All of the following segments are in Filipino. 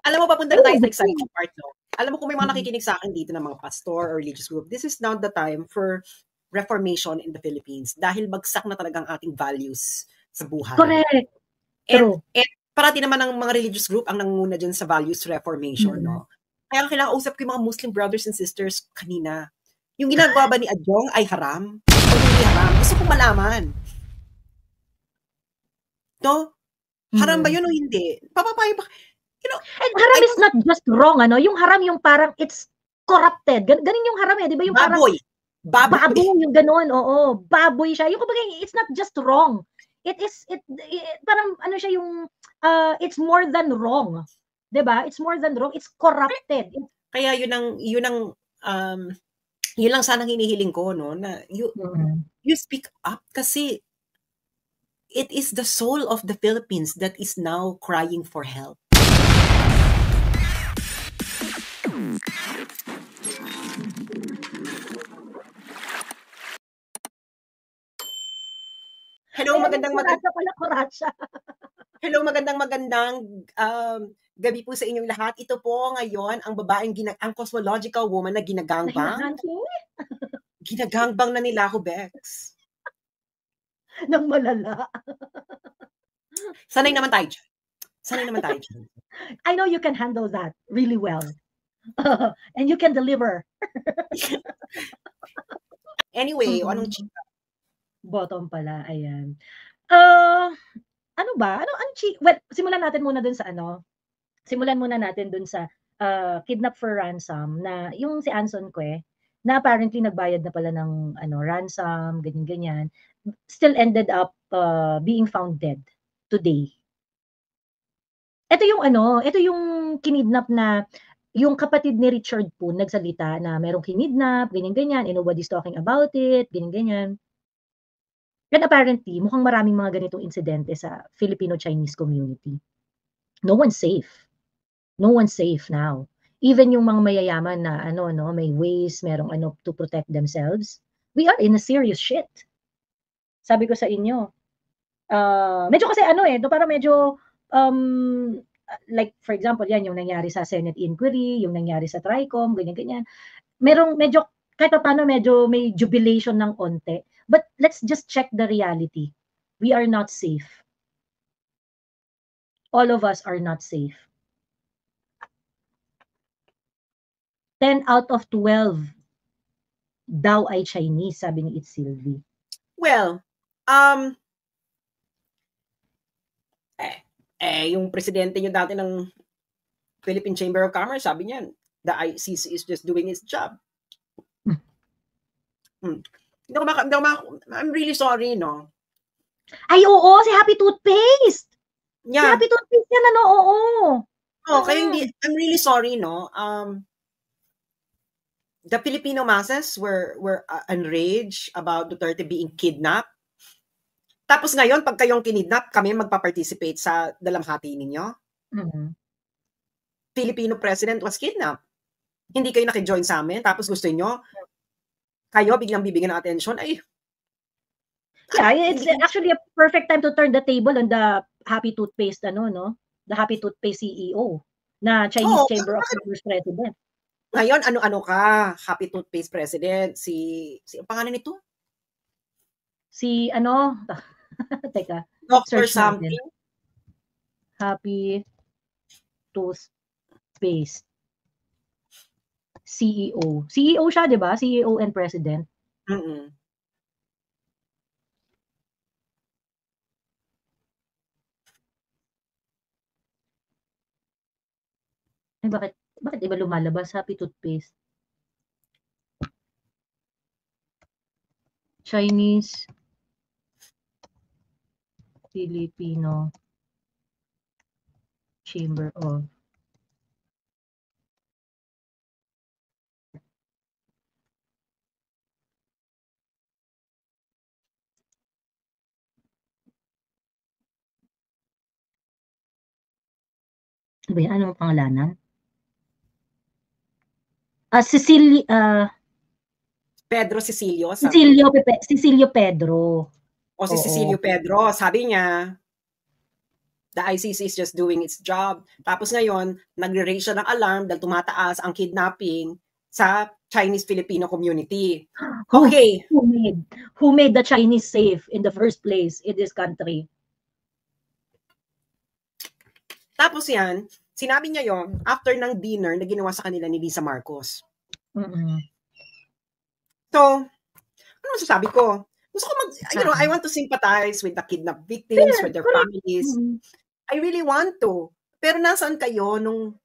Alam mo, papunta na tayo sa exciting part, no? Alam mo, kung may mga nakikinig sa akin dito ng mga pastor or religious group, this is not the time for reformation in the Philippines dahil bagsak na talagang ating values sa buhay. Correct. And parati naman ng mga religious group ang nangunguna dyan sa values reformation, no? Kaya kailangan usap ko yung mga Muslim brothers and sisters kanina. Yung ginagawa ba ni Adjong ay haram? O hindi haram? Gusto kong malaman. No? Haram ba yun o hindi? Papapayo ba? You know, and haram is not just wrong, ano? Yung haram yung parang it's corrupted. Ganon yung haram eh, di ba? Yung baboy. Baboy yung ganon, oo. Baboy siya. Yung kumbaga, it's not just wrong. It parang ano siya yung, it's more than wrong. Di ba? It's more than wrong. It's corrupted. Kaya yun lang sanang hinihiling ko, no? Na you speak up kasi it is the soul of the Philippines that is now crying for help. Hello, magandang Hello, magandang gabi po sa inyong lahat. Ito po ngayon ang babaeng ang cosmological woman na ginagangbang. Ginagangbang na nila ako, Bex. Nang malala. Sanay naman tayo dyan. I know you can handle that really well. And you can deliver. Anyway, anong chika? Bottom pala, ayan. Ano ba? Well, simulan muna natin dun sa kidnap for ransom na yung si Anson Kwe na apparently nagbayad na pala ng ransom, ganyan-ganyan, still ended up being found dead today. Ito yung kinidnap na yung kapatid ni Richard Poon nagsalita na merong kinidnap, ganyan-ganyan, and nobody's talking about it, ganyan-ganyan. And apparently, mukhang maraming mga ganitong insidente sa Filipino-Chinese community. No one's safe. No one's safe now. Even yung mga mayayaman na may ways, merong to protect themselves. We are in a serious shit. Sabi ko sa inyo. Medyo kasi parang medyo like for example, yan yung nangyari sa Senate inquiry, yung nangyari sa TRICOM, ganyan-ganyan. Merong medyo kahit paano medyo may jubilation ng onte. But let's just check the reality. We are not safe. All of us are not safe. 10 out of 12 daw ay Chinese, sabi ni It's Sylvie. Well, yung presidente nyo dati ng Philippine Chamber of Commerce, sabi niyan, the ICC is just doing its job. I'm really sorry, no? Ay, oo, si Happy Toothpaste! Yeah. Si Happy Toothpaste yan, oo. Kaya hindi, I'm really sorry, no? The Filipino masses were enraged about Duterte being kidnapped. Tapos ngayon, pag kayong kinidnap, kami magpa-participate sa dalamhati ninyo. Filipino president was kidnapped. Hindi kayo nakijoin sa amin, tapos gusto nyo, kayo biglang bibigyan ng attention, ay. Yeah, it's actually a perfect time to turn the table on the Happy Toothpaste, the Happy Toothpaste CEO na Chinese Chamber of Commerce president. Ngayon, ano ka, Happy Toothpaste president, si ang pangalan nito? Si teka, Dr. something. Happy Toothpaste CEO. CEO siya, di ba? CEO and president. Bakit iba lumalabas? Happy Toothpaste. Chinese Filipino Chamber of ano ang pangalanan? Pedro Cecilio. Cecilio Pedro. Si Cecilio Pedro, sabi niya, The ICC is just doing its job. Tapos ngayon, nagre-raise siya ng alarm dahil tumataas ang kidnapping sa Chinese-Filipino community. Okay. Who made the Chinese safe in the first place in this country? Tapos yan, sinabi niya yon after ng dinner na ginawa sa kanila ni Lisa Marcos. So, ano masasabi ko? Gusto ko I want to sympathize with the kidnapped victims, with their families. I really want to. Pero nasaan kayo nung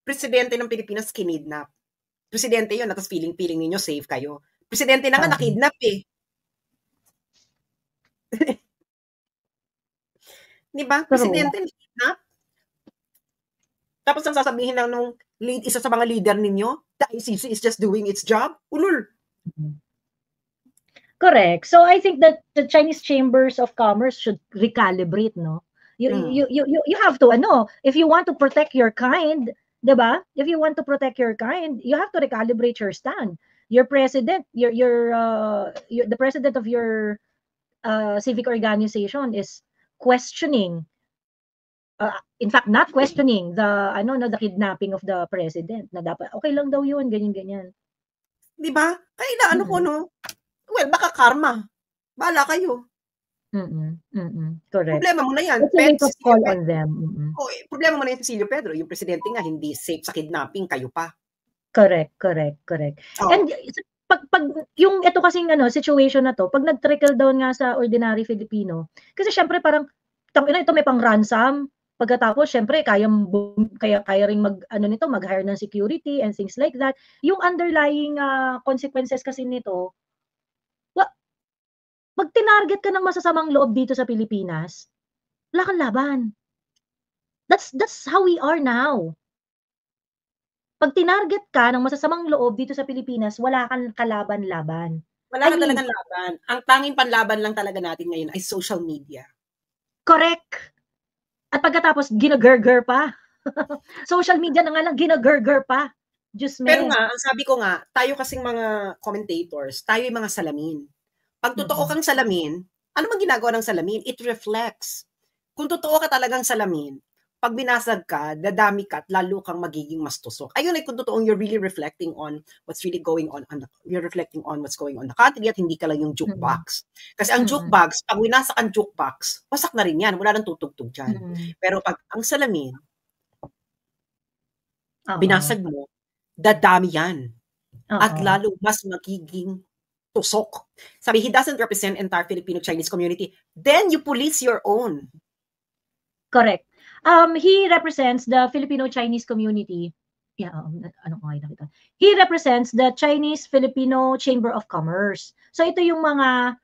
presidente ng Pilipinas kinidnap? Presidente yun, tapos feeling ninyo safe kayo. Presidente na nga nakidnap eh. Diba? Presidente nakidnap. Tapos ang sasabihin lang nung isa sa mga leader ninyo, the ICC is just doing its job? Ulul. Correct. So I think that the Chinese chambers of commerce should recalibrate, no? You have to if you want to protect your kind, 'di ba? If you want to protect your kind, you have to recalibrate your stand. Your president, the president of your civic organization is questioning in fact not questioning the kidnapping of the president na dapat okay lang daw yun, ganyan. 'Di ba? Kaya well, baka karma. Bahala kayo. Correct. Problema mo na yan. Call on them. Problema mo na yan si Cecilio Pedro. Yung presidente nga hindi safe sa kidnapping, kayo pa. Correct. Oh. And pag yung ito kasing situation na to, pag nag-trickle down nga sa ordinary Filipino, kasi syempre parang ito may pang ransom, pagkatapos syempre kaya ring mag-hire ng security and things like that. Yung underlying consequences kasi nito, pag tinarget ka ng masasamang loob dito sa Pilipinas, wala kang laban. That's how we are now. Pag tinarget ka ng masasamang loob dito sa Pilipinas, wala kang kalaban-laban. Wala ka talagang laban. Ang tanging panlaban lang talaga natin ngayon ay social media. Correct. At pagkatapos, ginagerger pa. Social media na nga lang, ginagerger pa. Diyos me. Pero nga, ang sabi ko nga, tayo kasing mga commentators, tayo yung mga salamin. Pag totoo kang salamin, ano man ginagawa ng salamin? It reflects. Kung totoo ka talagang salamin, pag binasag ka, dadami ka at lalo kang magiging mas tusok. Ayun ay kung totoong you're really reflecting on what's really going on, you're reflecting on what's going on the country at hindi ka lang yung jukebox. Kasi ang jukebox, pag winasak ang jukebox, wasak na rin yan. Wala nang tutugtog dyan. Pero pag ang salamin, binasag mo, dadami yan. At lalo mas magiging tusok. Sabi, he doesn't represent entire Filipino-Chinese community. Then you police your own. Correct. He represents the Filipino-Chinese community. Yeah, he represents the Chinese-Filipino Chamber of Commerce. So ito yung mga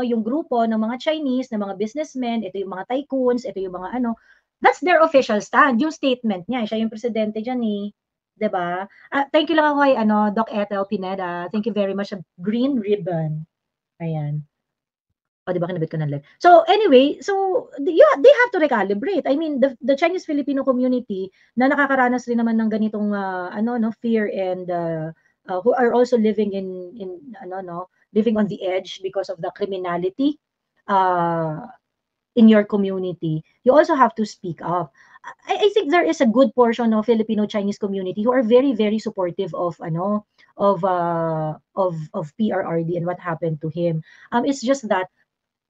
yung grupo ng mga Chinese, ng mga businessmen, ito yung mga tycoons, ito yung mga that's their official stand. Yung statement niya, siya yung presidente diyan ni 'di ba? Thank you lang ako kay Doc Ethel Pineda. Thank you very much. Green ribbon. Ayan. O, 'di ba kinabit ko ng live. So anyway, they have to recalibrate. I mean, the Chinese Filipino community na nakakaranas rin naman ng ganitong fear and who are also living living on the edge because of the criminality in your community. You also have to speak up. I think there is a good portion of Filipino-Chinese community who are very, very supportive of PRRD and what happened to him. It's just that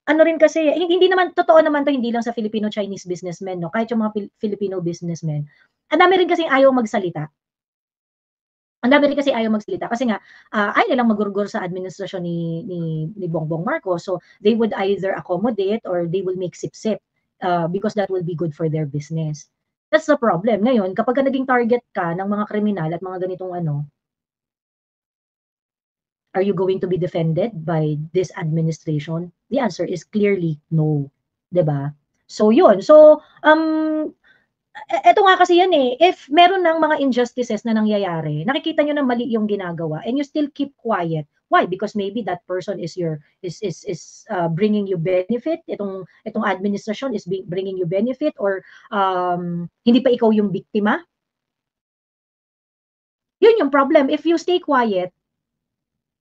rin kasi hindi naman totoo naman to, hindi lang sa Filipino-Chinese businessmen, no, kahit yung mga Filipino businessmen. Ang dami rin kasi ayaw magsalita. Kasi nga ayaw nilang magurgur sa administrasyon ni Bongbong Marcos. So they would either accommodate or they will make sip-sip. Because that will be good for their business. That's the problem. Ngayon, kapag naging target ka ng mga kriminal at mga ganitong are you going to be defended by this administration? The answer is clearly no. 'Di ba? So yun. So eto nga kasi yan if meron ng mga injustices na nangyayari, nakikita nyo na mali yung ginagawa and you still keep quiet. Why? Because maybe that person is bringing you benefit. Itong administrasyon is bringing you benefit or hindi pa ikaw yung biktima. Yun yung problem. If you stay quiet,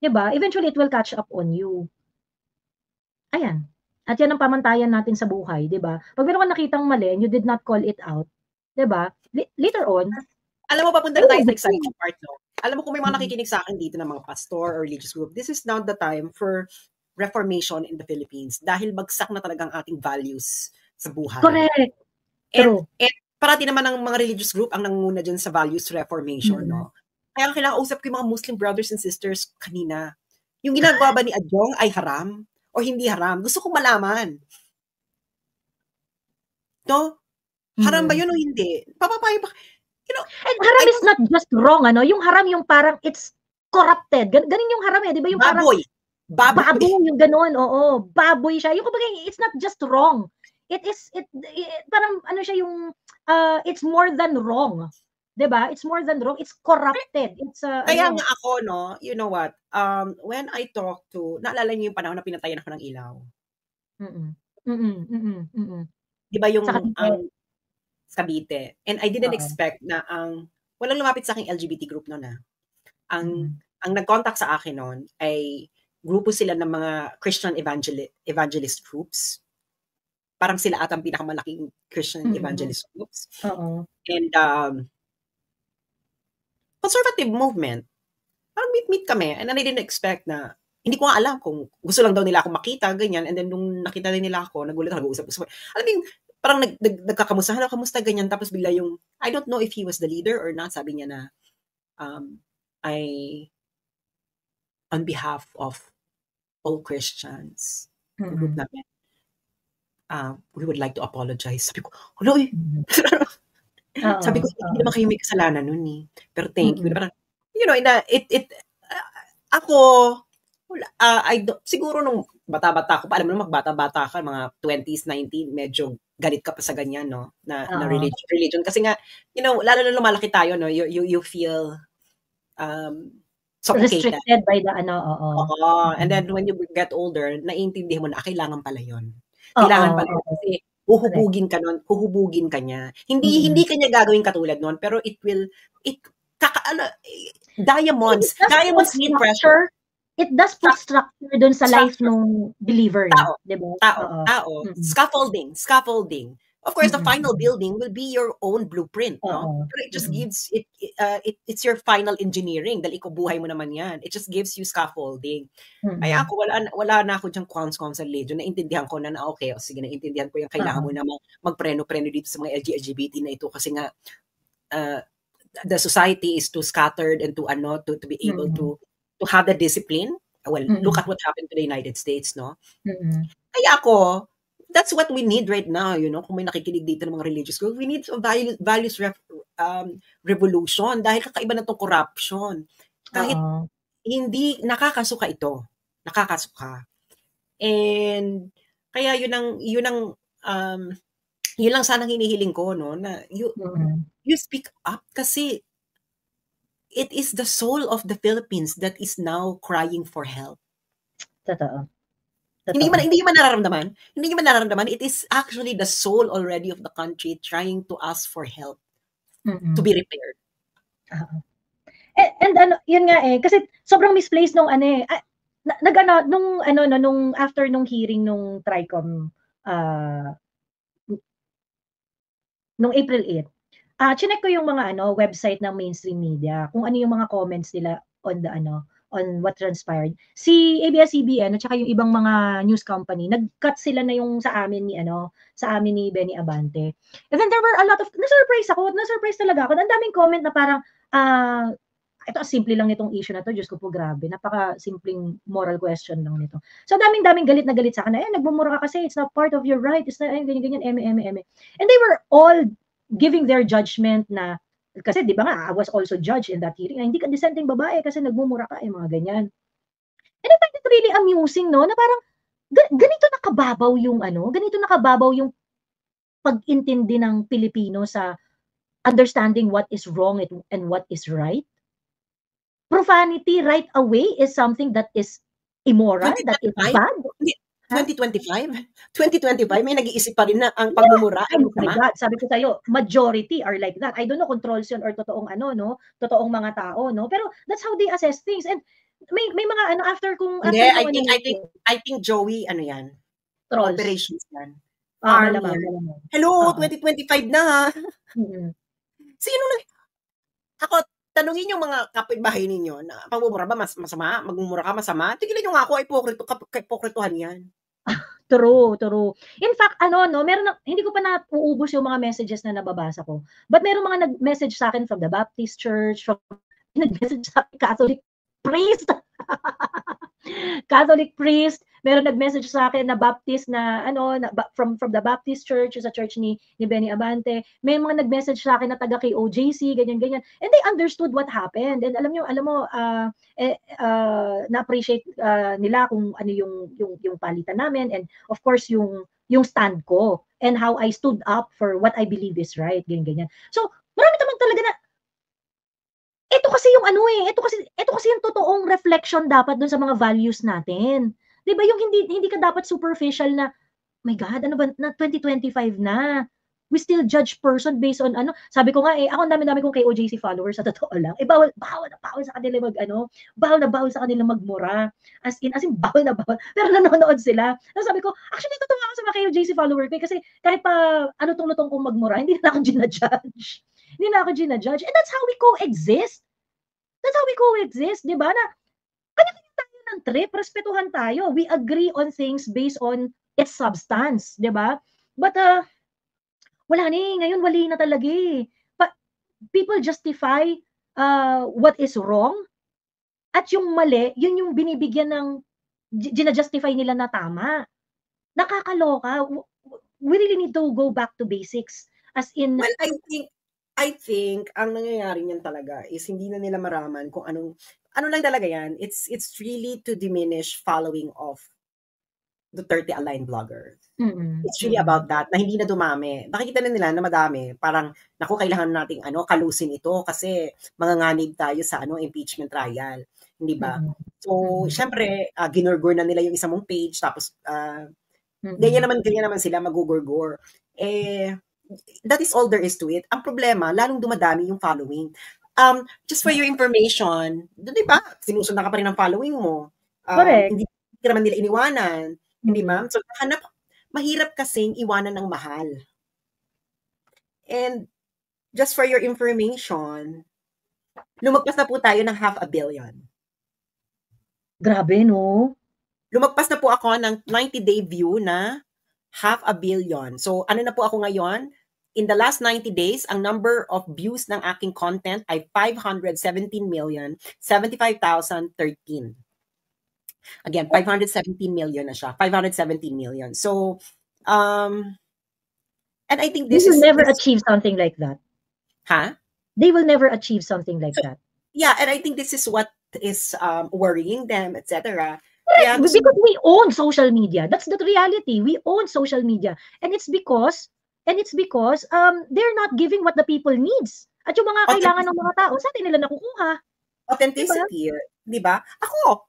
'di ba? Eventually it will catch up on you. Ayan. At yan ang pamantayan natin sa buhay, 'di ba? Pag meron kang nakitang mali and you did not call it out, 'di ba? Later on, Alam mo, papunta na tayo sa exciting part, no? Alam mo, kung may mga nakikinig sa akin dito ng mga pastor or religious group, this is not the time for reformation in the Philippines dahil bagsak na talagang ating values sa buhay. Correct. And parati naman ng mga religious group ang nangunguna dyan sa values reformation, no? Kaya kailangan usap ko yung mga Muslim brothers and sisters kanina. Yung ginagawa ba ni Adjong ay haram o hindi haram? Gusto kong malaman. No? Haram ba yun o hindi? Papapayo ba? You know, and haram is not just wrong, ano? Yung haram yung parang it's corrupted. Ganon yung haram eh, di ba? Yung baboy. Baboy yung ganon, oo. Baboy siya. Yung kumbaga, it's not just wrong. It parang ano siya yung, it's more than wrong. Diba? It's more than wrong. It's corrupted. It's kaya nga ako, no, you know what, when I talk to, naalala niyo yung panahon na pinatayan ako ng ilaw? Diba yung Cavite? And I didn't expect na walang lumapit sa aking LGBT group noon, ang nag-contact sa akin noon ay grupo sila ng mga Christian evangelist groups. Parang sila at ang pinakamalaking Christian evangelist groups. And conservative movement. Parang meet kami. And I didn't expect na, hindi ko nga alam kung gusto lang daw nila ako makita, ganyan. And then nung nakita din nila ako, nagulat ako, nag-uusap-usap. Alam mo yung, parang nagkakamusta, hello, kamusta, ganyan. Tapos bigla yung, I don't know if he was the leader or not. Sabi niya na, on behalf of all Christians, group namin, we would like to apologize. Sabi ko, hello, sabi ko, hindi naman kayo may kasalanan nun eh. Pero thank you. Parang, you know, ako, siguro nung bata-bata ko, alam mo naman, bata-bata ka, mga 20s, 19, medyo galit ka pa sa ganyan, no? Na religion. Kasi nga, you know, lalo na lumalaki tayo, no? You feel suffocated. Restricted by the And then when you get older, naiintindihan mo na, kailangan pala yun. Kailangan pala yun. Kasi huhubugin ka nun, huhubugin ka niya. Hindi kanya gagawin katulad nun, pero diamonds need pressure. It does put structure dun sa life ng believer. Diba? Tao. Scaffolding. Of course, the final building will be your own blueprint, no? Pero it just gives, it's your final engineering, dahil ikubuhay mo naman yan. It just gives you scaffolding. Kaya ako, wala na ako dyang qualms sa religion. Naintindihan ko na okay, sige, naintindihan ko yung kailangan mo na magpreno-preno dito sa mga LGBT na ito kasi nga, the society is too scattered and to be able to have the discipline. Well, look at what happened to the United States, no? Kaya ako, that's what we need right now, you know, kung may nakikinig dito ng mga religious group, we need a values revolution dahil kakaiba na itong corruption. Kahit hindi, nakakasuka ito. Nakakasuka. And kaya yun lang sanang hinihiling ko, no, na you speak up kasi it is the soul of the Philippines that is now crying for help. Totoo. Hindi man nararamdaman. It is actually the soul already of the country trying to ask for help to be repaired. And yun nga kasi sobrang misplaced nung nung after nung hearing nung TRICOM nung April 8. Chinek ko yung mga website ng mainstream media, kung ano yung mga comments nila on what transpired. Si ABS-CBN at saka yung ibang mga news company, nag-cut sila na yung sa amin ni Benny Abante. And then there were a lot of, na-surprise talaga ako. Ang daming comment na parang, ito, simple lang nitong issue na to, Diyos ko po, grabe. Napaka-simpleng moral question lang nito. So, daming galit na galit sa akin na, nagbumura ka kasi, it's not part of your right, it's not, ganyan, eme. And they were all giving their judgment na, kasi di ba nga, I was also judged in that hearing, na hindi ka dissenting babae kasi nagmumura ka, mga ganyan. And I find it really amusing, no, na parang, ganito nakababaw yung pag-intindi ng Pilipino sa understanding what is wrong and what is right. Profanity right away is something that is immoral, that is bad. 2025, may nag-iisip pa rin na ang pagmumura ay masama. Sabi ko sa'yo, majority are like that. I don't know kung trolls yun or totoong totoong mga tao, no? Pero that's how they assess things. And may mga after kung... I think Joey, yan. Trolls. Operations yan. Malamang. Hello, 2025 na ha. Sino na? Ako, tanungin yung mga kapitbahay ninyo na pagmumura ba masama? Magmumura ka masama? Tigilan nyo nga ako, ipokrituhan yan. True. In fact, hindi ko pa nauubos yung mga messages na nababasa ko. But meron mga nag-message sa akin from the Baptist Church, nag-message sa akin Catholic priest. Catholic priest, meron nag-message sa akin na Baptist na from the Baptist Church, sa church ni Benny Abante. May mga nag-message sa akin na taga kay OJC, ganyan. And they understood what happened. And alam mo na-appreciate nila kung ano yung palitan namin, and of course yung stand ko and how I stood up for what I believe is right, ganyan. So, marami naman talaga na ito kasi yung ito kasi yung totoong reflection dapat dun sa mga values natin. 'Di ba? Yung hindi ka dapat superficial na, my God, ano ba na 2025 na. We still judge person based on Sabi ko nga ako ang dami kong kay OJC followers sa totoo lang. Bawal sa kanila bawal sa kanila magmura. As in bawal na bawal. Pero nanonood sila. So sabi ko, actually totoo ako sa mga kay OJC follower ko kasi kahit pa lutong kong magmura, hindi na ako ginajudge. And that's how we coexist. Di ba? Na kanya-kanya tayo ng trip, respetuhan tayo. We agree on things based on its substance, di ba? But wala ngayon wali na talaga eh. People justify what is wrong, at yung mali, yun yung binibigyan ng gina-justify nila na tama. Nakakaloka. We really need to go back to basics. As in, well, I think ang nangyayari niyan talaga is hindi na nila maraman kung ano lang talaga yan. It's really to diminish following of Duterte aligned vloggers. It's really about that, na hindi na dumami. Nakikita na nila na madami. Parang, naku, kailangan nating kalusin ito kasi manganganib tayo sa impeachment trial. Hindi ba? So, syempre, ginurgur na nila yung isang mong page, tapos, ganyan naman sila magugurgur. That is all there is to it. Ang problema, lalong dumadami yung following. Just for your information, di ba? Sinusundan ka pa rin ng following mo. Correct. Hindi naman nila iniwanan. Hindi ba? So, mahirap kasing iwanan ng mahal. And just for your information, lumagpas na po tayo ng 500 million. Grabe, no? Lumagpas na po ako ng 90-day view na 500 million. So, ano na po ako ngayon? In the last 90 days, ang number of views ng aking content ay 517,075,013. Again, 517 million na siya. 517 million. So, and I think this is... They will never achieve something like that. Huh? They will never achieve something like that. Yeah, and I think this is what is worrying them, etc. Yeah, because we own social media. That's the reality. We own social media. And it's because they're not giving what the people needs. At yung mga kailangan ng mga tao, sa atin nila nakukuha. Authenticity, di ba? Ako,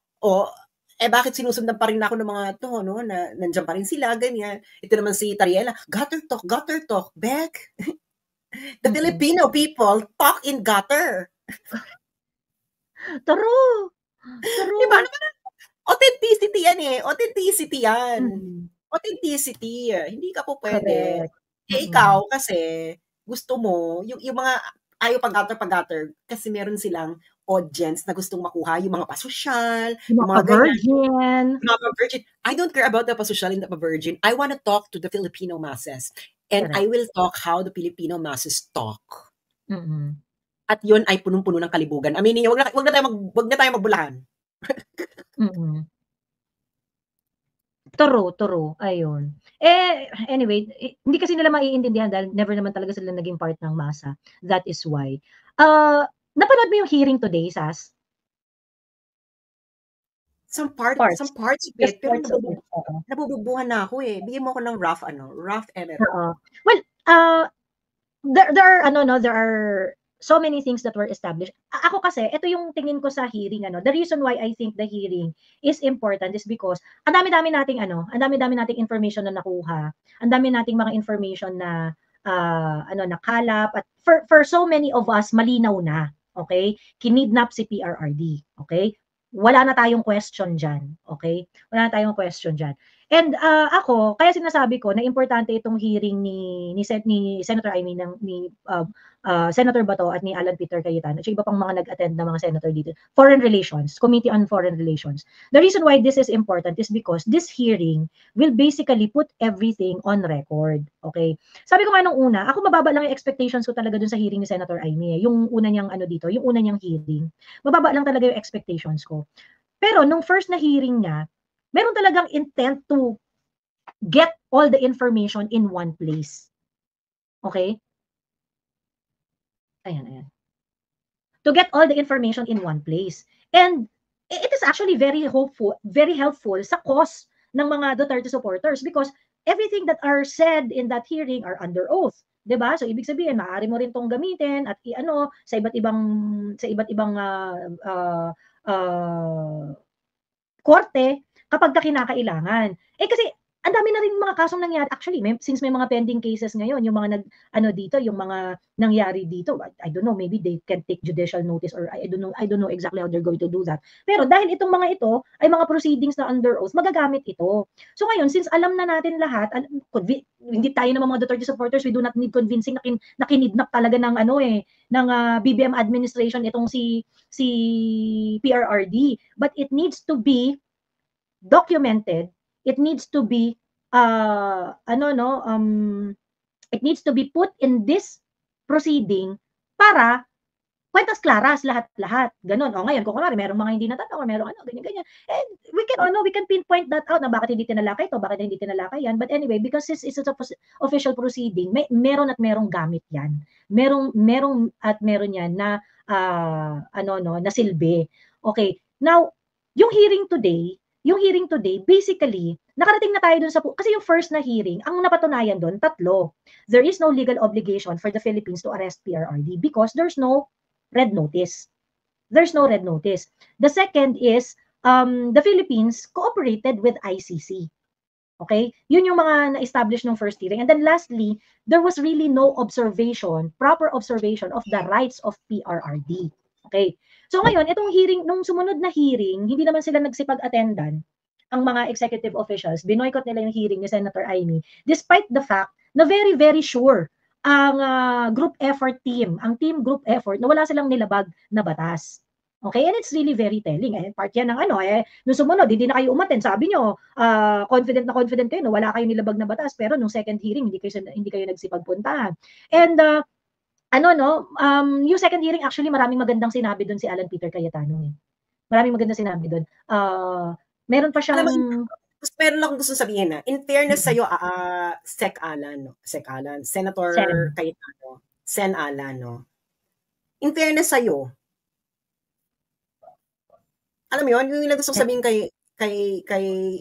bakit sinusundan pa rin ako ng mga to, no? Na nandiyan pa rin sila, ganyan. Ito naman si Tariela, gutter talk, Beck. The Filipino people talk in gutter. True. Diba naman? Authenticity yan eh. Authenticity. Hindi ka po pwede. Ikaw kasi gusto mo, yung mga ayaw pag-gutter, kasi meron silang audience na gustong makuha, yung mga pasosyal, yung mga virgin. I don't care about the pasosyal and the virgin. I want to talk to the Filipino masses. And I will talk how the Filipino masses talk. At yun ay punong-puno ng kalibugan. Aminin niyo, wag na tayo magbulahan. Turo. Ayun. Anyway, hindi kasi nila maiintindihan dahil never naman talaga sila naging part ng masa. That is why. Napanood mo yung hearing today, Sas? Some parts of it. Pero nabububuhan na ako eh. Bigyan mo ako ng rough element. Well, there are so many things that were established. Ako kasi, ito yung tingin ko sa hearing, the reason why I think the hearing is important is because ang dami-dami nating information na nakuha, ang dami nating mga information na nakalap, at for so many of us malinaw na, okay? Kinidnap si PRRD, okay? Wala na tayong question diyan, okay? And ako, kaya sinasabi ko na importante itong hearing ni Senator, I mean, ni Senator Bato at ni Alan Peter Cayetano at iba pang mga nag-attend na mga senator dito. Foreign Relations, Committee on Foreign Relations. The reason why this is important is because this hearing will basically put everything on record. Okay? Sabi ko nga nung una, ako mababa lang yung expectations ko talaga dun sa hearing ni Senator Amy. Yung una niyang dito, yung una niyang hearing. Mababa lang talaga yung expectations ko. Pero nung first na hearing niya, meron talagang intent to get all the information in one place. Okay? Ayan. To get all the information in one place. And it is actually very helpful sa cause ng mga Duterte supporters because everything that are said in that hearing are under oath. 'Di ba? So ibig sabihin, maaari mo rin tong gamitin at iano sa iba't ibang korte kapag kinakailangan. Kasi ang dami na rin mga kasong nangyari. Actually, since may mga pending cases ngayon, yung mga dito, yung mga nangyari dito, I don't know, maybe they can take judicial notice or I don't know exactly how they're going to do that. Pero dahil itong mga ito ay mga proceedings na under oath, magagamit ito. So ngayon, since alam na natin lahat, hindi tayo ng mga Duterte supporters, we do not need convincing na kinidnap talaga ng ng BBM administration itong si PRRD, but it needs to be documented. It needs to be it needs to be put in this proceeding para kwentas klaras lahat. Ganon. Ngayon kung kunwari merong mga hindi natatawa, merong ganyan. And we can pinpoint that out na bakit hindi tinalakay ito, bakit hindi tinalakay yan. But anyway, because it's an official proceeding, meron at merong gamit yan. Merong yan na na silbi. Okay. Now, yung hearing today, basically, nakarating na tayo dun kasi yung first na hearing, ang napatunayan dun, 3. There is no legal obligation for the Philippines to arrest PRRD because there's no red notice. There's no red notice. The second is, the Philippines cooperated with ICC. Okay? Yun yung mga na-establish ng first hearing. And then lastly, there was really no proper observation of the rights of PRRD. Okay? So ngayon, itong hearing, nung sumunod na hearing, hindi naman sila nagsipag-attendan, ang mga executive officials, binoycott nila yung hearing ni Senator Amy, despite the fact na very, very sure ang group effort team, ang team group effort, na wala silang nilabag na batas. Okay? And it's really very telling. Part yan ng nung sumunod, hindi na kayo umaten. Sabi nyo, confident kayo, no, wala kayong nilabag na batas, pero nung second hearing, hindi kayo nagsipagpuntahan. And, yung second hearing, actually, maraming magandang sinabi doon si Alan Peter Cayetano. Maraming magandang sinabi doon. Meron pa siyang... Meron lang gusto sabihin na, in fairness sa'yo, Senator Cayetano, Sen Alan, no? In fairness sa'yo, alam mo yun, yung gusto sabihin kay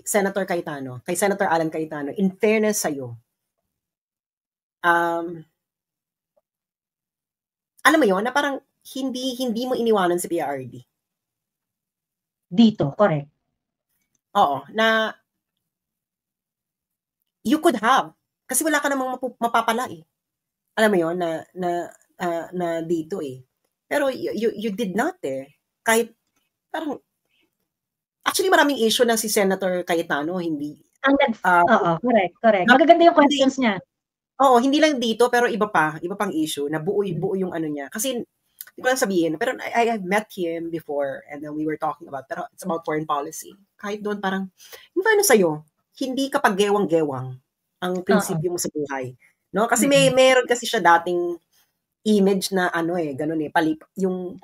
Senator Cayetano, kay Senator Alan Cayetano, in fairness sa'yo, alam mo yun, na parang hindi mo iniwanan si PRRD. Dito, correct. Oo, na you could have, kasi wala ka namang mapapala eh. Alam mo yun, na dito eh. Pero you did not eh. Kahit, parang, actually maraming issue na si Senator Cayetano, hindi. Oo, correct. Magaganda yung questions niya. Oo, hindi lang dito, pero iba pang issue, na buo yung niya. Kasi, hindi ko lang sabihin, pero I have met him before, and then we were talking about, pero it's about foreign policy. Kahit doon parang, yung paano sa'yo, hindi kapag gewang-gewang ang prinsipyo mo sa buhay. No? Kasi meron kasi siya dating image na ganun eh, palip, yung,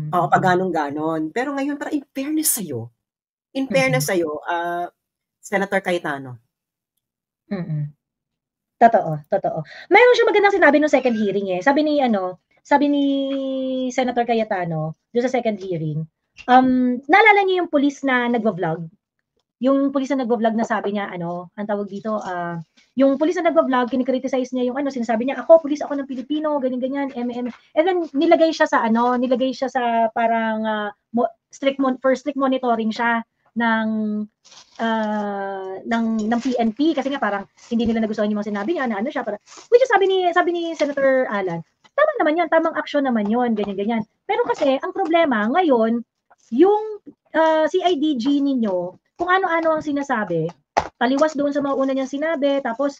pag ganon. Pero ngayon, parang in fairness sa'yo, Senator Cayetano. Totoo. Mayroon siya magandang sinabi no second hearing eh. Sabi ni Senator Cayetano doon sa second hearing, naalala niyo yung pulis na nagvo-vlog? Yung pulis na nagvo-vlog na sabi niya ang tawag dito, yung pulis na nagvo-vlog, kinikriticize niya yung sinasabi niya, pulis ako ng Pilipino, ganyan, and then nilagay siya sa parang strict monitoring siya ng PNP kasi nga parang hindi nila nagustuhan yung mga sinabi niya na siya para, which is sabi ni Senator Alan, tama naman yan, tamang aksyon naman yun, ganyan. Pero kasi ang problema ngayon yung CIDG ninyo, kung ano-ano ang sinasabi, taliwas doon sa mga una niyang sinabi, tapos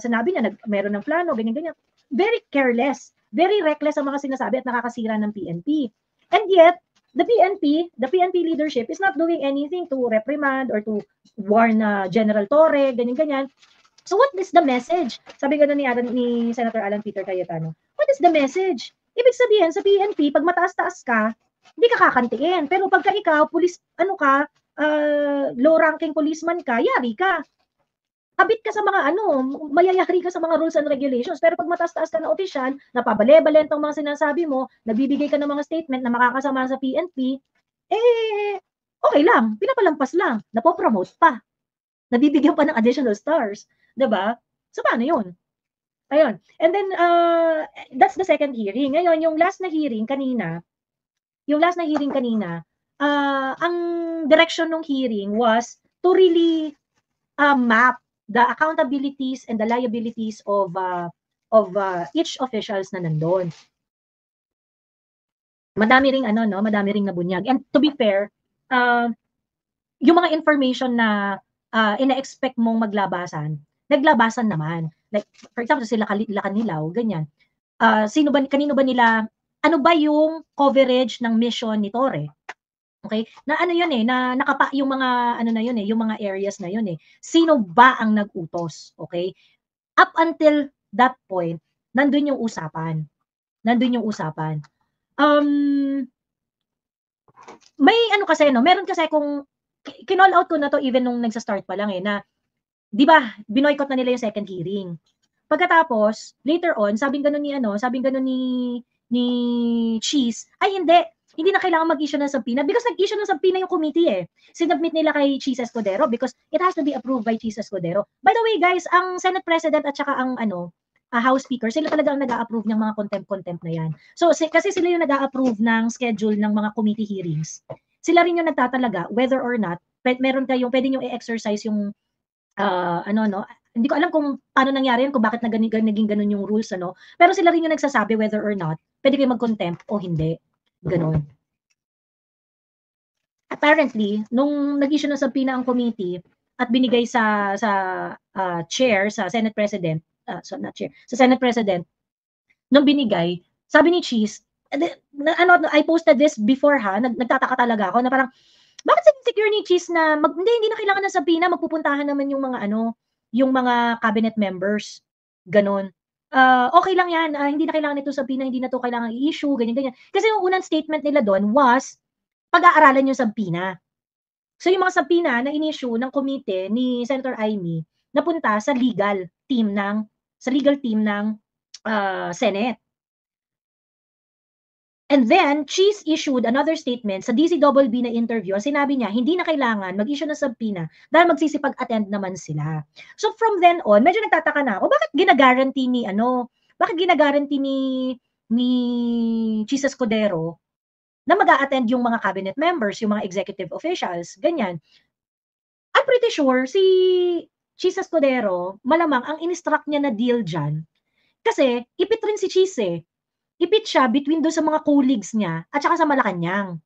sinabi niya meron ng plano, ganyan-ganyan. Very careless, very reckless ang mga sinasabi at nakakasira ng PNP. And yet, the PNP leadership is not doing anything to reprimand or to warn General Torre, ganyan-ganyan. So what is the message? Sabi gano'n ni Senator Alan Peter Cayetano. What is the message? Ibig sabihin sa PNP, pag mataas-taas ka, hindi ka kakantiin. Pero pagka ikaw, low-ranking policeman ka, yari ka. Kabit ka sa mga mayayari ka sa mga rules and regulations. Pero pag mataas-taas ka na opisyal, napabale-balentong mga sinasabi mo, nagbibigay ka ng mga statement na makakasama sa PNP, okay lang, pinapalampas lang, napopromote pa. Nabibigyan pa ng additional stars. Diba? So, paano yun? Ayun. And then, that's the second hearing. Ngayon, yung last na hearing kanina, ang direction ng hearing was to really map the accountabilities and the liabilities of each officials na nandun. Madami ring nabunyag. And to be fair, yung mga information na ina-expect mong naglabasan naman. Like, for example, sila Kanilaw, ganyan. Kanino ba nila, ano ba yung coverage ng mission ni Torre? Okay? Na yun na nakapa yung mga yung mga areas na yun Sino ba ang nag-utos? Okay? Up until that point, nandun yung usapan. May kasi meron kasi kung kinall out ko na to even nung nagsa-start pa lang na 'di ba, binoycott na nila yung second hearing. Pagkatapos, later on, sabing ganun ni Cheese, ay hindi na kailangan mag-issue ng subpoena because nag-issue ng subpoena yung committee Sinubmit nila kay Cheese Escudero because it has to be approved by Cheese Escudero. By the way, guys, ang Senate President at saka ang House Speaker, sila talaga ang nag-a-approve ng mga contempt na yan. So, kasi sila yung nag-a-approve ng schedule ng mga committee hearings. Sila rin yung nagtatalaga whether or not meron kayong pwede nyo i-exercise yung hindi ko alam kung paano nangyari yan, kung bakit naging ganun yung rules, pero sila rin yung nagsasabi whether or not pwede kayo mag-contempt o hindi. Ganun. Apparently, nung nag-issue ng subpoena ang committee at binigay sa chair, sa Senate President, sa Senate President, nung binigay, sabi ni Cheese, I posted this before nagtataka talaga ako na parang, bakit secure ni Cheese na hindi na kailangan ng subpoena, magpupuntahan naman yung mga yung mga cabinet members. Ganon. Okay lang yan, hindi na kailangan ito subpoena, hindi na to kailangan i-issue, ganyan. Kasi yung unang statement nila doon was, pag-aaralan yung subpoena. So yung mga subpoena na in-issue ng komite ni Senator Amy, napunta sa legal team ng Senate. And then, Cheese issued another statement sa DCBB na interview. Sinabi niya, hindi na kailangan mag-issue ng subpoena dahil magsisipag-attend naman sila. So from then on, medyo nagtataka na ako, bakit gina-guarantee ni Cheese Escudero na mag-a-attend yung mga cabinet members, yung mga executive officials, ganyan. I'm pretty sure si Cheese Escudero, malamang ang in-instruct niya na deal dyan. Kasi, ipit rin si Cheese Ipit siya between do sa mga colleagues niya at saka sa Malacanang.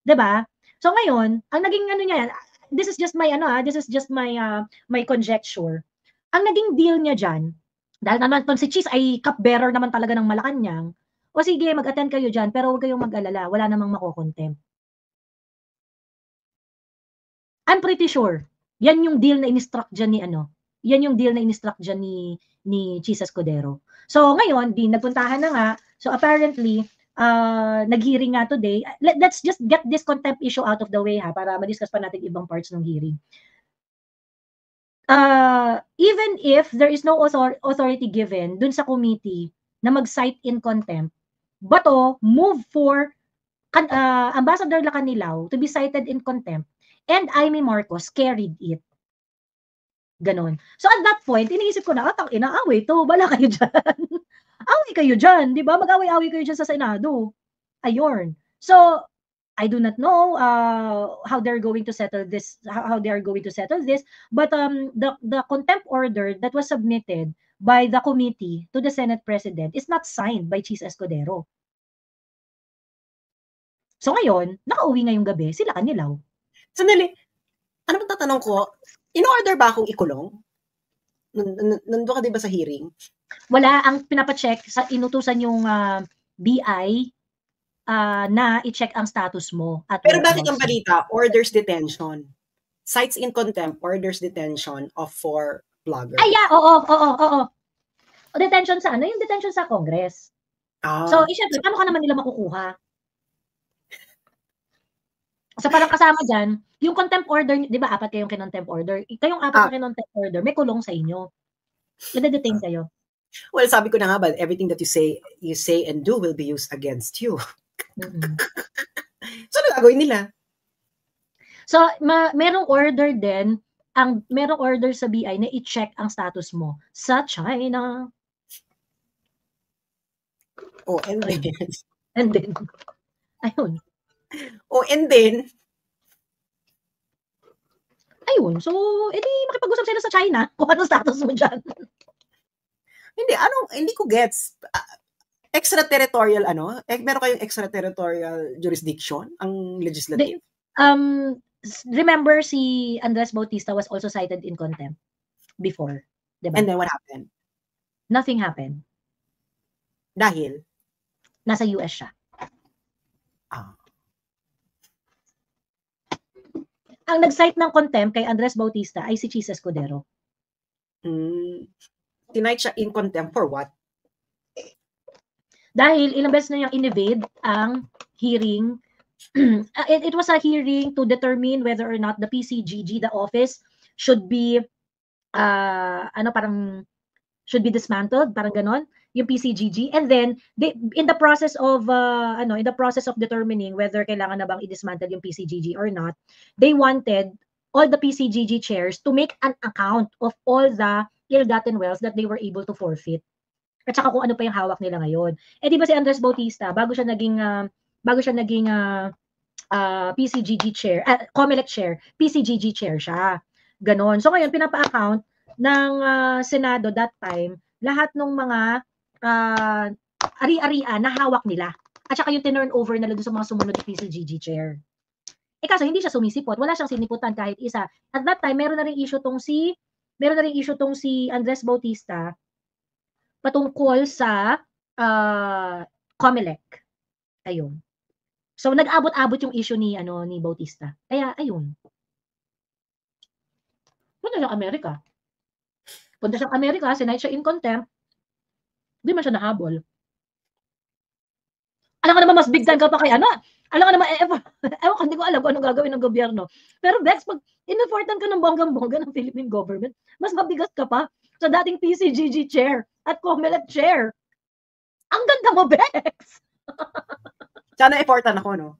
'Di ba? So ngayon, ang naging niya, this is just my my conjecture. Ang naging deal niya diyan, dahil naman si Cheese ay cupbearer naman talaga ng Malacanang, o sige, mag-attend kayo diyan pero huwag kayong mag-alala, wala namang mako-contempt. I'm pretty sure, yan yung deal na in-instruct diyan ni Cheese Escudero. So ngayon, nagpuntahan na nga. So apparently, nag-hearing nga today. Let's just get this contempt issue out of the way para ma-discuss pa natin ibang parts ng hearing. Even if there is no authority given dun sa committee na mag-cite in contempt, Bato move for Ambassador Lacanilaw to be cited in contempt, and Amy Marcos carried it. Ganon. So at that point, iniisip ko na, away to, bala kayo dyan. Away kayo dyan, di ba? Mag-away-away kayo dyan sa Senado. Ayun. So, I do not know how they're going to settle this, but the contempt order that was submitted by the committee to the Senate President is not signed by Cheese Escudero. So ngayon, nakauwi ngayong gabi, sila Kanilaw. Sandali, ano bang tatanong ko? In-order ba akong ikulong? Nandun ka di ba sa hearing? Wala, ang pinapacheck, inutusan yung BI na i-check ang status mo at Pero bakit whereabouts. ang balita, orders detention? Cites in contempt, orders detention of 4 vloggers. Ay, yeah, oo. Detention sa ano? Yung detention sa Congress. So, syempre, paano ka naman nila makukuha? So, parang kasama dyan, yung contempt order, di ba, 4 kayong kinontempt order? Kayong 4 na kinontempt order, may kulong sa inyo. Nade-detain kayo. Well, sabi ko na nga ba, everything that you say and do will be used against you. So, ano gagawin nila? So, merong order din, merong order sa BI na i-check ang status mo sa China. Oh, and then, ayun. Oh, and then, ayun. So, edi makipag-usap sila sa China kung anong status mo dyan. Hindi ko gets. Extraterritorial, meron kayong extraterritorial jurisdiction, ang legislative? Remember, si Andres Bautista was also cited in contempt before, diba? And then what happened? Nothing happened. Dahil? Nasa US siya. Ang nag-cite ng contempt kay Andres Bautista ay si Chis Escudero. Tinight siya in contempt for what? Dahil ilang beses na niyang in-evade ang hearing. It was a hearing to determine whether or not the PCGG, the office, should be should be dismantled, parang ganon, yung PCGG. And then in the process of determining whether kailangan na bang i-dismantle yung PCGG or not, they wanted all the PCGG chairs to make an account of all the ill-gotten wealth that they were able to forfeit. At saka kung ano pa yung hawak nila ngayon. Eh di ba si Andres Bautista, bago siya naging PCGG chair, COMELEC chair, PCGG chair siya. Ganon. So ngayon, pinapa-account ng Senado that time, lahat ng mga ari-arian na hawak nila. At saka yung tinurn over nila doon sa mga sumunod na PCGG chair. Eh kaso hindi siya sumisipot, wala siyang siniputan kahit isa. At that time, meron na ring issue tong si Andres Bautista patungkol sa COMELEC. Ayun. So nag-abot-abot yung issue ni Bautista. Kaya ayun. Punta siyang Amerika, sinight siya in contempt. Hindi man siya nahabol. Alam ko naman mas big time ka pa kay alam ko naman, hindi ko alam kung anong gagawin ng gobyerno. Pero Bex, pag in-effortan ka ng bonggang-bongga ng Philippine government, mas mabigat ka pa sa dating PCGG chair at COMELEC chair. Ang ganda mo, Bex! Sana effortan ako, no?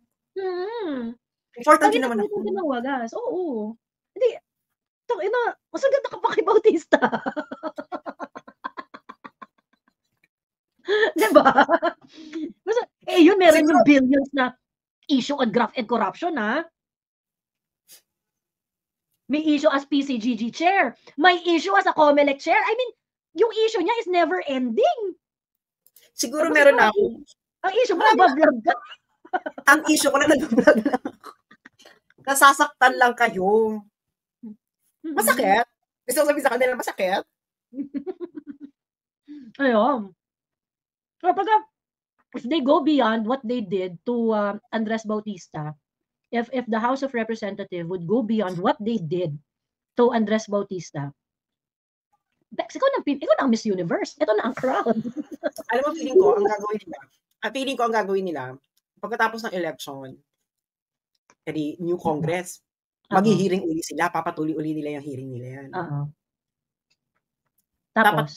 Effortan din naman ako. Ng wagas. Oo. Hindi, mas ang ganda ka pa kay Bautista. Diba? Yun, meron yung billions na issue on graft and corruption, ha? May issue as PCGG chair. May issue as a COMELEC chair. I mean, yung issue niya is never ending. Siguro meron na ako. Ang issue mo, nag-vlog ka. Ang issue ko na nag-vlog lang ako. Nasasaktan lang kayo. Masakit. Gusto ko sabihin sa kanila, masakit. Ayun. So, if they go beyond what they did to Andres Bautista, if the House of Representatives would go beyond what they did to Andres Bautista, Bex, ikaw na ang Miss Universe. Ito na ang crown. Alam mo, feeling ko ang gagawin nila, pagkatapos ng election, edi new Congress, maghihiring uli sila, papatuloy uli nila yung hearing nila yan. Tapos?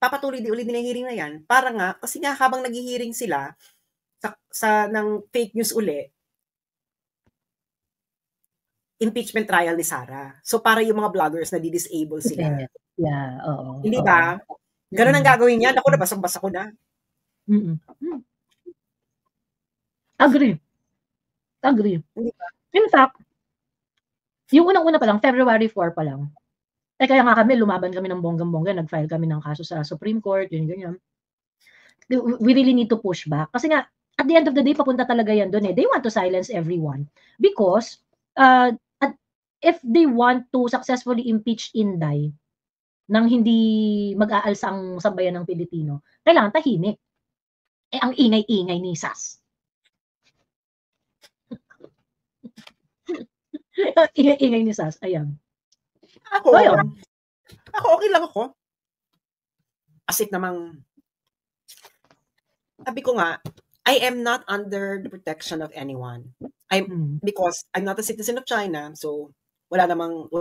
Papatuloy ulit nila yung hearing na yan. Para nga, kasi nga habang naghihiring sila ng fake news uli, impeachment trial ni Sara. So para yung mga vloggers na di-disable sila. Yeah, oo. Hindi ba? Ganun ang gagawin niya. Ako, nabasang-basa ko na. Agree. In fact, yung unang-una pa lang, February 4 pa lang, kaya nga kami, lumaban kami ng bonggang-bongga, nag-file kami ng kaso sa Supreme Court, ganyan. We really need to push back. Kasi nga, at the end of the day, papunta talaga yan doon eh. They want to silence everyone. Because, if they want to successfully impeach Inday nang hindi mag-aalsa ang sambayan ng Pilipino, kailangan tahimik. Ang ingay-ingay ni Sas. Ingay-ingay ni Sas, ayan. Ako okay lang ako. As if namang, sabi ko nga, I am not under the protection of anyone. Because I'm not a citizen of China, so wala namang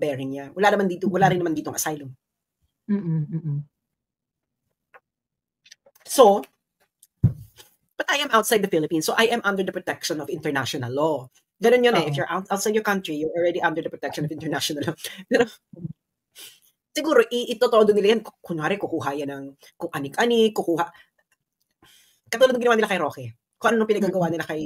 bearing niya. Wala rin naman dito asylum. So, but I am outside the Philippines, so I am under the protection of international law. Ganun yun eh. If you're outside your country, you're already under the protection of international law. Pero, siguro, itotodo nila yan. Kunwari, kukuha yan ng kung anik-anik, katulad ng ginawa nila kay Roque. Kung ano pinagagawa nila kay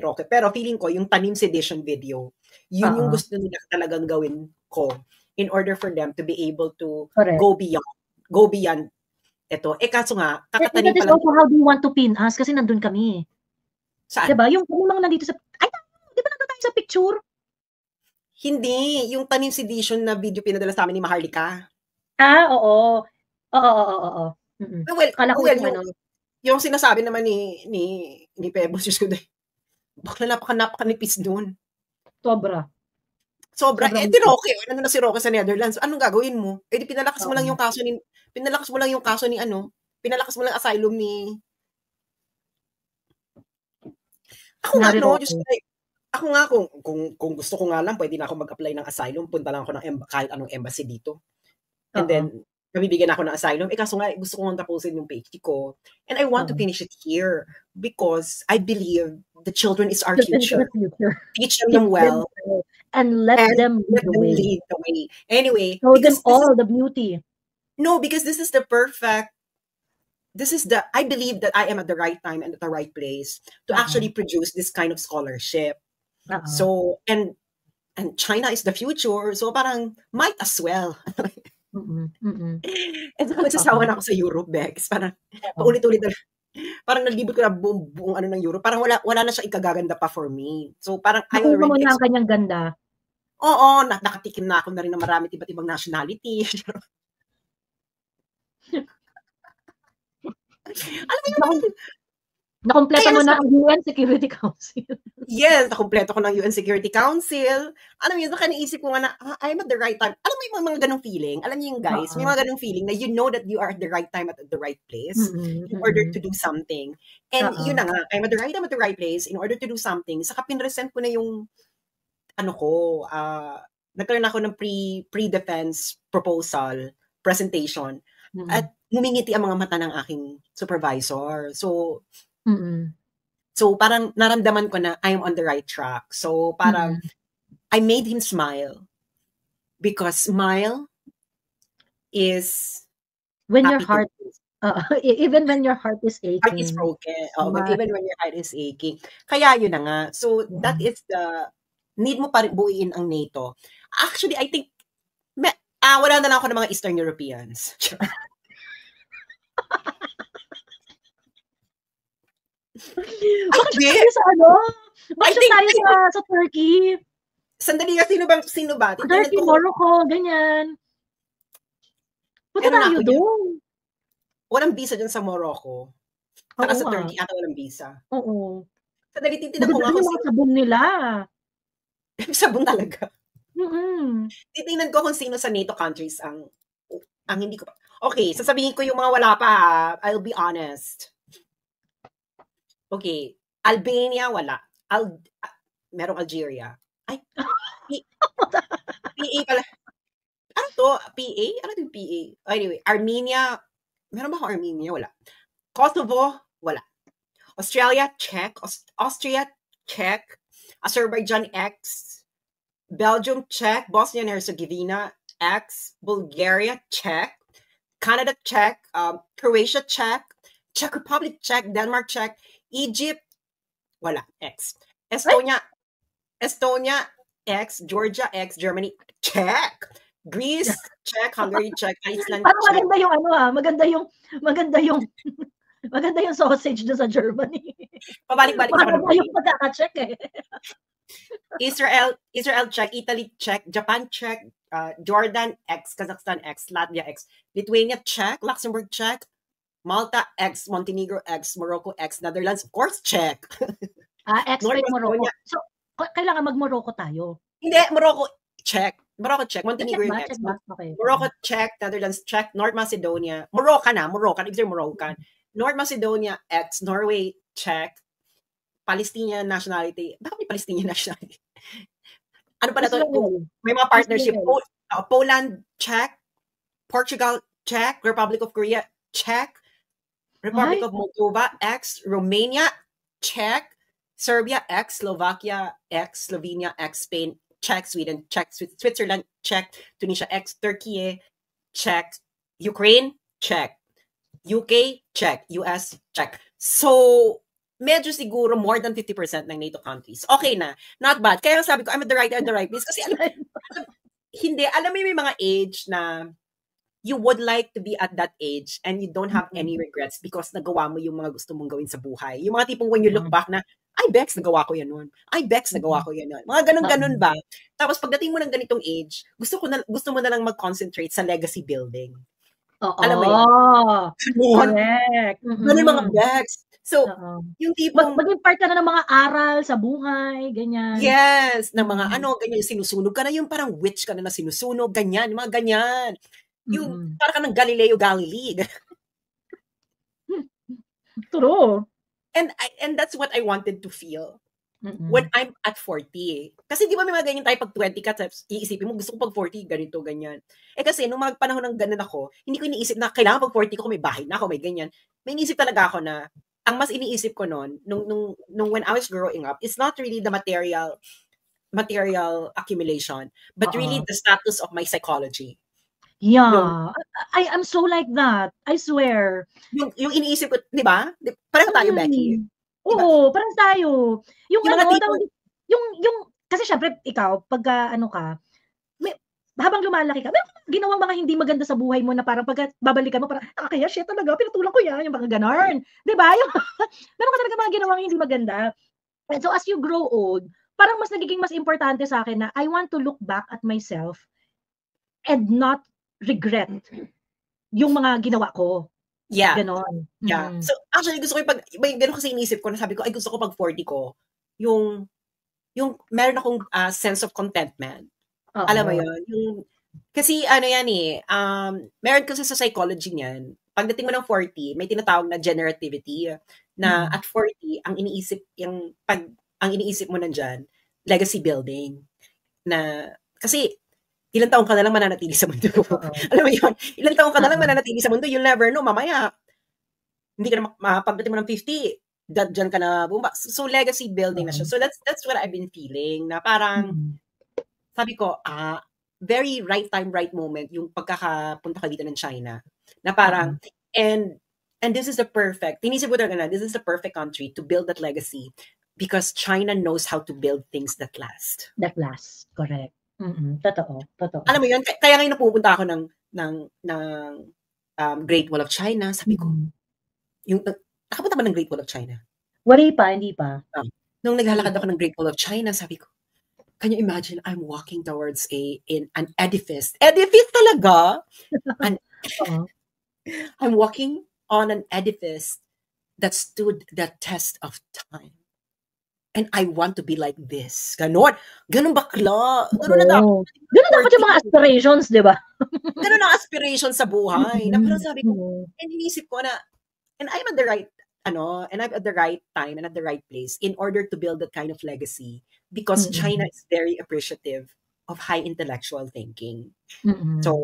Roque. Pero feeling ko, yung Tanim Sedition video, yun yung gusto nila talagang gawin ko in order for them to be able to go beyond ito. Kaso nga, kakatanim pa lang. How do you want to pin us? Kasi nandun kami. Saan? Diba? Yung mga nandito sa... Ay, di ba nandun tayo sa picture? Hindi. Yung Tanim Sedition na video pinadala sa amin ni Maharlika. Oo. Yung sinasabi naman ni Pebo, Diyos ko, bakla napaka-nipis doon. Sobra. Di Roque. Ano na si Roque sa Netherlands? Anong gagawin mo? Di pinalakas mo lang yung kaso ni pinalakas mo lang asylum ni ako nga, no? Diyos ko, ako nga, kung gusto ko nga lang, pwede na ako mag-apply ng asylum, punta lang ako ng kahit anong embassy dito. And then, nabibigyan ako ng asylum. Kaso nga, gusto ko nga tapusin yung PhD ko. And I want to finish it here because I believe the children is our future. Teach them well. And let them lead the way. Anyway. Show them all the beauty. No, because this is I believe that I am at the right time and at the right place to actually produce this kind of scholarship. So, and China is the future. So, parang might as well. And so, nagsasawa na ako sa Europe, Bex. Parang, paulit-ulit na. Parang nalibot ko na buong ano ng Europe. Parang wala na siya ikagaganda pa for me. So, parang nakuha mo na ang kanyang ganda. Oo, nakatikim na ako na rin ng marami iba't ibang nationality. Alam mo yun, nakompleto mo na ang UN Security Council. Yes, nakompleto ko ng UN Security Council. Alam mo yun, kaya naisip ko nga na, I'm at the right time. Alam mo yung mga ganong feeling? Alam niyo yung guys, may mga ganong feeling na you know that you are at the right time at the right place in order to do something. And yun na nga, I'm at the right time at the right place in order to do something. Saka pinresent ko na yung, nagkaroon ako ng pre-defense proposal, presentation, at ngumingiti ang mga mata ng aking supervisor. So, parang naramdaman ko na I am on the right track. So, parang I made him smile. Because smile is when your heart even when your heart is aching. Heart is broken. Even when your heart is aching. Kaya yun na nga. So, that is the need mo pa rin buuin ang NATO. Actually, I think wala na lang ako ng mga Eastern Europeans. Bakit tayo sa Bakit tayo sa Turkey? Sandali nga, sino ba? Turkey, Morocco, ganyan. Punta tayo doon. Walang visa dyan sa Morocco. Saka sa Turkey, ata walang visa. Oo. Sandali, titinan ko nga kung sino. Sabon nila. Sabon talaga. Titingnan ko kung sino sa NATO countries ang hindi ko pa. Okay, sasabihin ko yung mga wala pa. I'll be honest. Okay, Albania, wala. Merong Algeria. Ay, PA pala. Ano to? PA? Ano yung PA? Anyway, Armenia. Meron ba akong Armenia? Wala. Kosovo, wala. Australia, check. Austria, check. Azerbaijan, X. Belgium, check. Bosnia and Herzegovina, X. Bulgaria, check. Canada, check. Croatia, check. Czech Republic, check. Denmark, check. Egypt, wala. X. Estonia, X. Georgia, X. Germany, check. Greece, check. Hungary, check. Iceland, parang check. Maganda yung sausage doon sa Germany. Pabalik-balik ako. Parang yung pagkaka-check eh. Israel check, Italy check, Japan check, Jordan X, Kazakhstan X, Latvia X, Lithuania check, Luxembourg check, Malta X, Montenegro X, Morocco X, Netherlands of course check. X pa yung Morocco. So, kailangan mag-Morocco tayo. Hindi, Morocco check. Montenegro yung X. Okay. Morocco check, Netherlands check, North Macedonia, Moroccan, if they're Moroccan. North Macedonia X, Norway check, Palestinian nationality. Bakit may Palestinian nationality? Ano pa na to? May mga partnership. Poland check, Portugal check, Republic of Korea check, Republic of Moldova X, Romania check, Serbia X, Slovakia X, Slovenia X, Spain check, Sweden check, Switzerland check, Tunisia X, Turkey check, Ukraine check, UK check, US check. So, medyo siguro more than 50% ng NATO countries. Okay na. Not bad. Kaya sabi ko, I'm at the right place. Kasi alam mo may mga age na you would like to be at that age and you don't have any regrets because nagawa mo yung mga gusto mong gawin sa buhay. Yung mga tipong when you look back na, ay, Bex, nagawa ko yan nun. Ay, Bex, nagawa ko yan nun. Mga ganun-ganun ba? Tapos pagdating mo ng ganitong age, gusto mo na lang mag-concentrate sa legacy building. Alam mo yun? Correct. Ganun mga Bex. So, yung tipong... Maging part ka na ng mga aral sa buhay, ganyan. Yes, ng mga ganyan, sinusunog ka na, yung parang witch ka na sinusunog, ganyan, yung mga ganyan. Yung parang ka ng Galileo Galilei. True. And that's what I wanted to feel when I'm at 40. Kasi di ba may mga ganyan tayo pag 20 ka, iisipin mo, gusto ko pag 40, ganito, ganyan. Kasi nung mga panahon ng ganun ako, hindi ko iniisip na kailangan pag 40 ko, may bahay na ako, may ganyan. May iniisip talaga ako na, ang mas iniisip ko noon, nung when I was growing up, it's not really the material accumulation, but really the status of my psychology. Yeah. I am so like that. I swear. Yung iniisip ko, di ba? Parang tayo, Becky. Oo, parang tayo. Yung kasi syempre, ikaw, pagka habang lumalaki ka, ginawang mga hindi maganda sa buhay mo na parang pagka babalikan mo, parang, kaya shit talaga, pinatulang ko yan, yung mga ganon. Diba? Meron ka talaga mga ginawang hindi maganda. And so as you grow old, parang mas nagiging mas importante sa akin na I want to look back at myself and not regret yung mga ginawa ko. Yeah. Ganon. Yeah. So actually, gusto ko gano'n kasi inisip ko na sabi ko, ay gusto ko pag 40 ko, yung meron akong sense of contentment. Alam mo yun? Kasi yan meron kasi sa psychology niyan, pagdating mo ng 40, may tinatawag na generativity na at 40, ang iniisip mo nandyan, legacy building. Na, kasi, ilang taong ka na lang mananatili sa mundo. Alam mo yun? Ilang taong ka na lang mananatili sa mundo, you'll never know, mamaya. Hindi ka na, pagdating mo ng 50, dyan ka na bumba. So, legacy building na siya. So, that's what I've been feeling, na parang, sabi ko, very right time, right moment, yung pagkakapunta ka dito ng China, na parang, and this is the perfect, tinisip ko talaga na, this is the perfect country to build that legacy because China knows how to build things that last. That last, correct. Totoo. Alam mo yun, kaya ngayon napupunta ako ng Great Wall of China, sabi ko, nakapunta ba ng Great Wall of China? Hindi pa. Nung naglalakad ako ng Great Wall of China, sabi ko, can you imagine I'm walking towards an edifice? Edifice talaga? I'm walking on an edifice that stood the test of time. And I want to be like this. Ganon bakla. Ganon na dapat yung mga aspirations, di ba? Ganon ang aspirations sa buhay. Na parang sabi ko, and inisip ko na, and I'm at the right time and at the right place in order to build that kind of legacy because China is very appreciative of high intellectual thinking. So,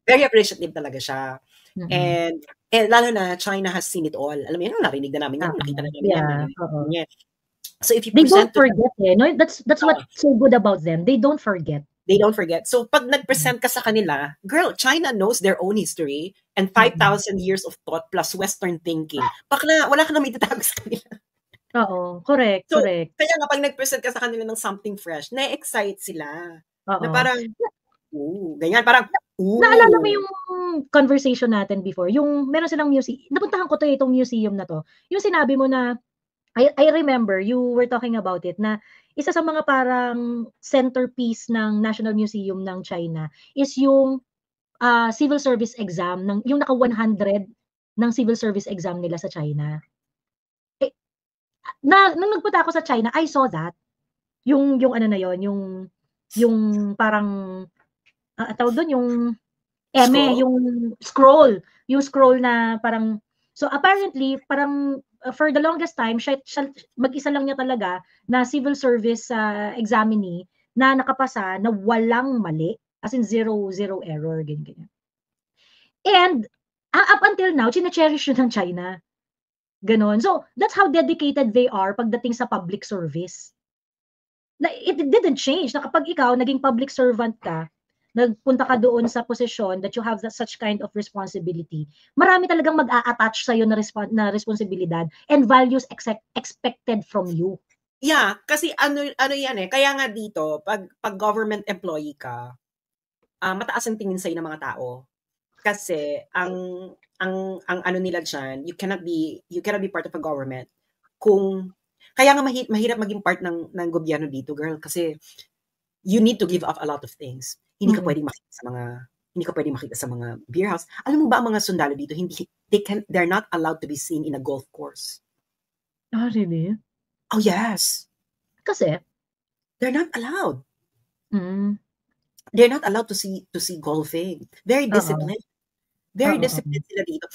very appreciative talaga siya. And lalo na China has seen it all. Alam mo yun, narinig na namin yan, nakita na namin yan. So if you they don't forget no? That's what's so good about them. They don't forget. So pag nag-present ka sa kanila, girl, China knows their own history and 5,000 years of thought plus Western thinking. Bakla, wala ka na may tatago sa kanila. Correct. Kaya nga pag nag-present ka sa kanila ng something fresh, na-excite sila. Na parang, ganyan, parang, naalala mo yung conversation natin before, yung meron silang museum, napuntahan ko itong museum na to, yung sinabi mo na, I remember you were talking about it, na isa sa mga parang centerpiece ng National Museum ng China is yung civil service exam, yung naka 100 ng civil service exam nila sa China. Nung nagpunta ako sa China, I saw that. Yung ano na yon, yung parang tawag doon, yung yung scroll na parang, so apparently parang for the longest time siya mag-isa lang niya talaga na civil service examinee na nakapasa na walang mali, as in zero error, ganyan. And up until now, chine-cherish yun ng China. Ganon. So, that's how dedicated they are pagdating sa public service. It didn't change. Na kapag ikaw, naging public servant ka, nagpunta ka doon sa posisyon that you have such kind of responsibility, marami talagang mag-a-attach sa'yo na responsibilidad and values expected from you. Yeah, kasi ano yan eh. Kaya nga dito, pag government employee ka, mataas ang tingin sa'yo ng mga tao. Kasi ang ano nila dyan, you cannot be part of a government kung kaya nga mahirap maging part ng gobyerno dito, girl, kasi you need to give up a lot of things. Hindi ka pwedeng makita sa mga beer house. Alam mo ba ang mga sundalo dito, they're not allowed to be seen in a golf course. Ah, really? Oh, yes. Kasi they're not allowed. They're not allowed to see golfing. Very disciplined. Very disciplined sila dito.